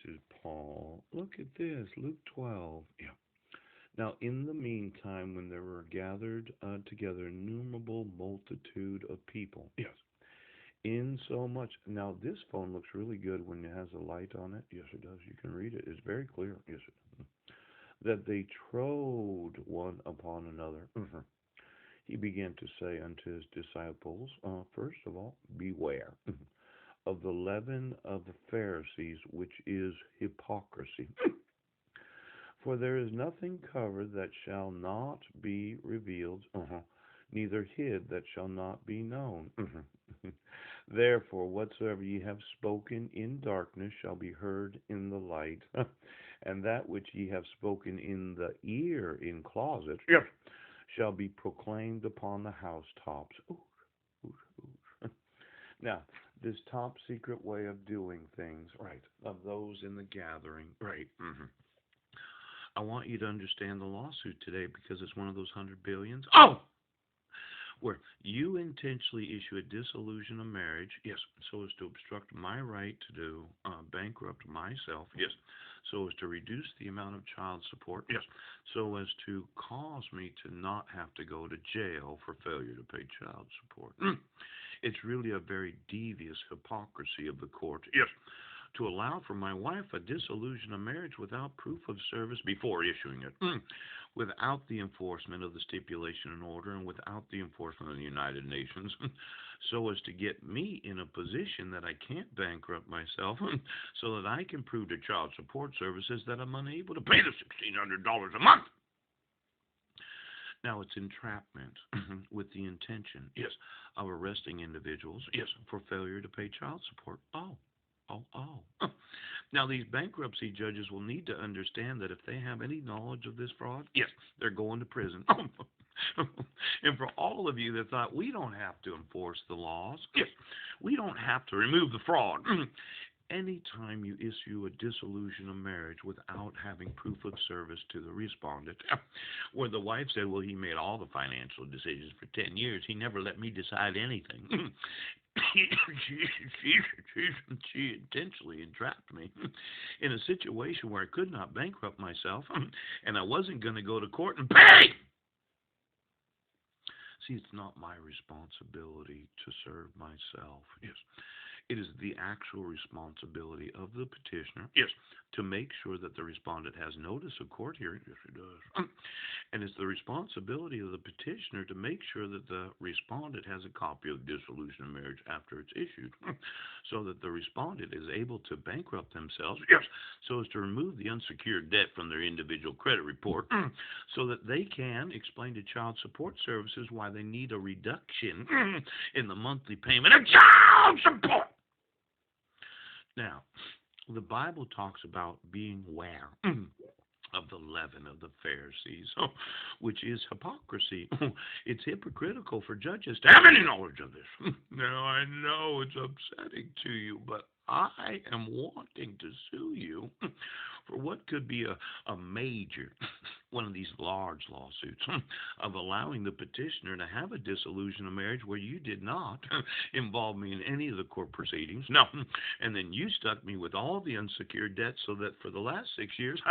is Paul. Look at this, Luke 12. Yeah. Now, in the meantime, when there were gathered together innumerable multitude of people, yes, in so much. Now, this phone looks really good when it has a light on it. Yes, it does. You can read it. It's very clear. Yes, it that they trode one upon another. He began to say unto his disciples, first of all, beware of the leaven of the Pharisees, which is hypocrisy. For there is nothing covered that shall not be revealed, neither hid that shall not be known. Therefore, whatsoever ye have spoken in darkness shall be heard in the light, and that which ye have spoken in the ear in closet, yes, shall be proclaimed upon the housetops. Ooh, ooh, ooh. Now, this top secret way of doing things, right, of those in the gathering, right. I want you to understand the lawsuit today because it's one of those 100 billions. Oh! Where you intentionally issue a dissolution of marriage, yes, so as to obstruct my right to do, bankrupt myself, yes, so as to reduce the amount of child support, yes, so as to cause me to not have to go to jail for failure to pay child support. It's really a very devious hypocrisy of the court, yes, to allow for my wife a dissolution of marriage without proof of service before issuing it, without the enforcement of the stipulation and order, and without the enforcement of the United Nations, so as to get me in a position that I can't bankrupt myself, so that I can prove to child support services that I'm unable to pay the $1,600 a month. Now, it's entrapment with the intention, yes, of arresting individuals, yes, for failure to pay child support. Oh. Now, these bankruptcy judges will need to understand that if they have any knowledge of this fraud, yes, they're going to prison. And for all of you that thought we don't have to enforce the laws, yes, we don't have to remove the fraud. Anytime you issue a dissolution of marriage without having proof of service to the respondent, where the wife said, well, he made all the financial decisions for 10 years, he never let me decide anything. She intentionally entrapped me in a situation where I could not bankrupt myself, and I wasn't going to go to court and pay. See, it's not my responsibility to serve myself. Yes. It is the actual responsibility of the petitioner, yes, to make sure that the respondent has notice of court hearing. Yes, it does. And it's the responsibility of the petitioner to make sure that the respondent has a copy of the dissolution of marriage after it's issued, so that the respondent is able to bankrupt themselves, yes, so as to remove the unsecured debt from their individual credit report, so that they can explain to child support services why they need a reduction in the monthly payment of child support. Now, the Bible talks about being aware of the leaven of the Pharisees, which is hypocrisy. It's hypocritical for judges to have any knowledge of this. Now, I know it's upsetting to you, but I am wanting to sue you for what could be a major, one of these large lawsuits, of allowing the petitioner to have a dissolution of marriage where you did not involve me in any of the court proceedings. No. And then you stuck me with all the unsecured debt so that for the last 6 years,